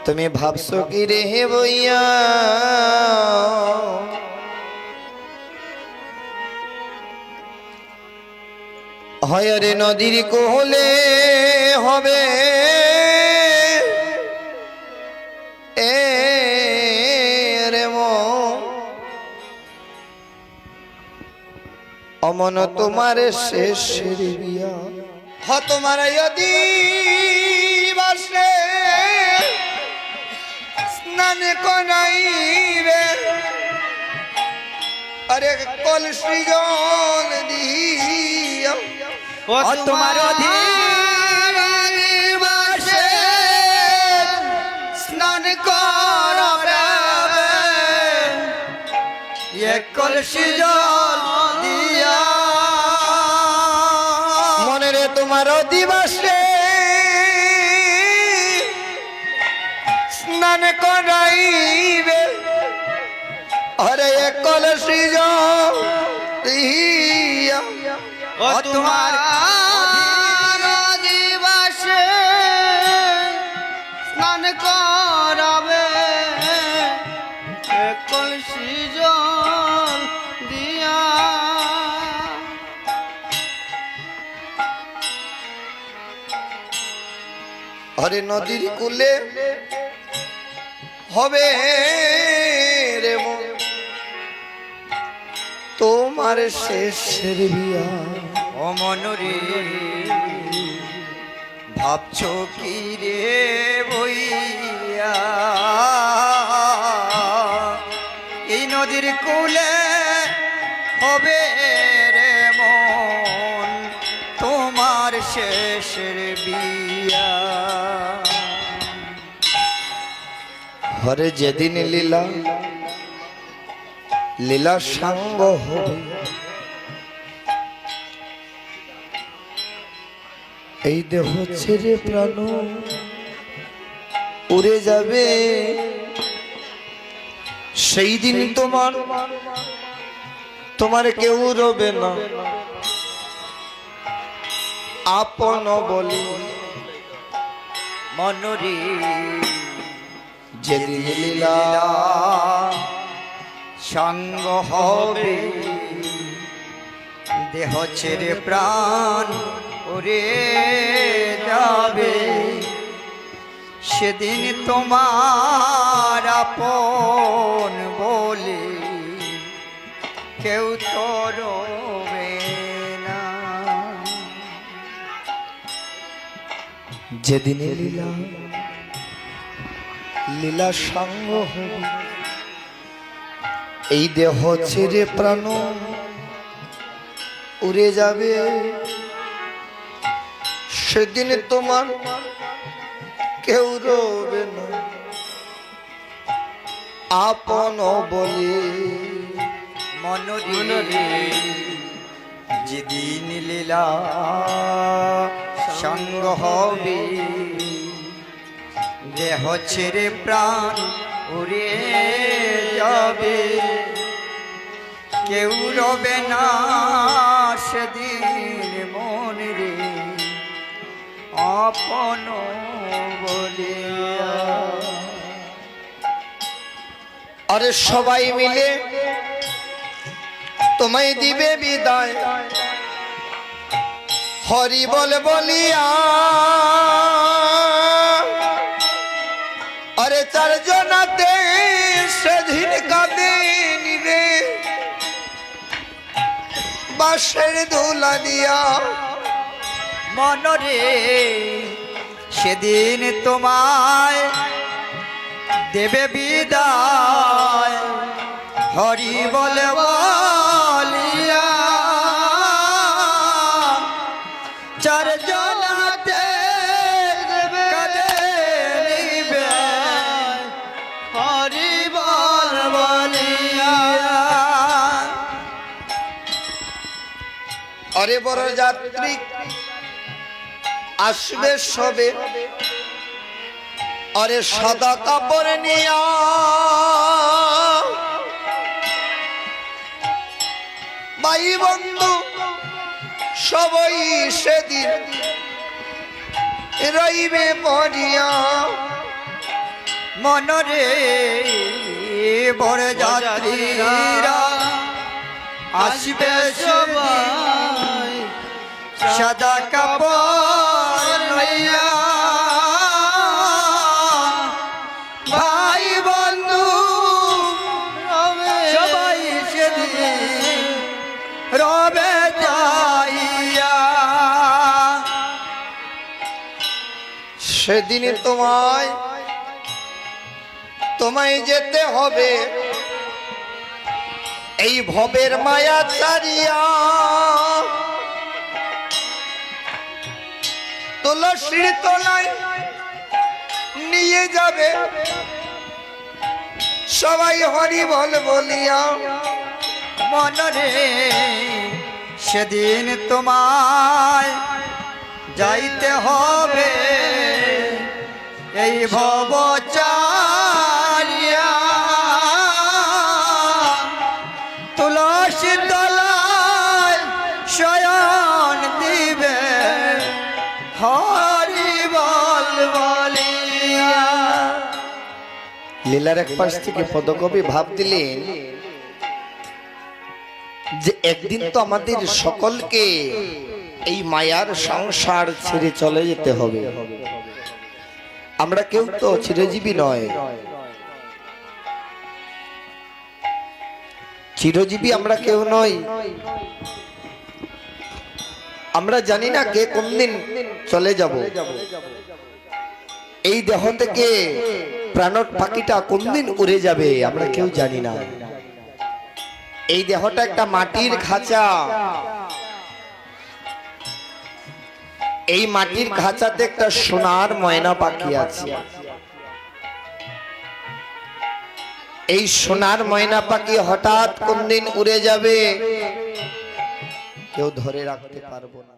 তুমি ভাবছো কি রে হে বইয়া হয় রে নদীর কোলে হবে এ রে অমন তোমার শেষ বিয়া হ তোমার যদি বাসে স্নান করাইবে আরে কলসি জল দিয়া ও তোমার অধিবাসে স্নান করাবে এক কলসি জল দিয়া মনে রে তোমার অধিবাসে স্নান করাইবে আরে এক কলসি জল দিয়া ও তোমার অধিবাসে স্নান করাবে এক কলসি জল দিয়া আরে নদীর কূলে হবে রে মন তোমার শেষের বিয়া ও মনরে ভাবছো কি রে বইয়া এই নদীর কূলে হবে রে মন তোমার শেষের বিয়া হরে যেদিন লীলা লীলা সাঙ্গ হবে এই দেহ ছেড়ে প্রাণ উড়ে যাবে সেই দিন তোমার কেউ রবে না আপন বলি মনরে যেদিন লীলা সঙ্গ হবে দেহ ছেড়ে প্রাণ উড়ে যাবে সেদিন তোমার আপন বলে কেউ তো রবে না যেদিন লীলা লীলা সঙ্গ হবে এই দেহ ছেড়ে প্রাণ উড়ে যাবে সেদিন তোমার কেউ রবে না আপন বলে মনরে যেদিন লীলা সঙ্গ হবে দেহ ছেড়ে প্রাণ উড়ে যাবে কেউ রবে না সেদিন মনরে আপন বলিয়া আরে সবাই মিলে তোমায় দিবে বিদায় হরি বল বলিয়া আরে চারজনাতে সেদিন কাঁদে নিবে বাঁশের দোলা দিয়া মনরে সেদিন তোমায় দেবে বিদায় হরি বলে বলিয়া চারজনাতে কাঁদে নিবে হরি বল বলিয়া আরে বড় যাত্রী আসবে সবে আরে সাদা কাপড় নিয়া ভাই বন্ধু সবাই সেদিন রইবে পড়িয়া মনরে বরযাত্রীরা আসবে সবাই সাদা কাপড় লইয়া ভাই বন্ধু সবাই সেদিন রবে যাইয়া সেদিনে তোমায় যেতে হবে এই ভবের মায়া ছাড়িয়া। তুলসীর তলায় নিয়ে যাবে সবাই হরি বল বলিয়া। মনরে সেদিন তোমায় যাইতে হবে এই ভব চারিয়া। তুলসী তলায় শয়ন দিবে হরি বল বলিয়া। লীলার এক পাশ থেকে পদকবি ভাব দিলেন যে একদিন তো আমাদের সকলকে এই মায়ার সংসার ছেড়ে চলে যেতে হবে। আমরা কেউ তো চিরজীবী নয়, চিরজীবী আমরা কেউ নই। আমরা জানি না কে কোন দিন চলে যাব। এই দেহ থেকে প্রাণর পাখিটা কোন দিন উড়ে যাবে আমরা কেউ জানি না। এই দেহটা একটা মাটির খাঁচা, এই মাটির খাঁচাতে একটা সোনার ময়না পাখি আছে। এই সোনার ময়না পাখি হঠাৎ কোন দিন উড়ে যাবে কেউ ধরে রাখতে পারবো না।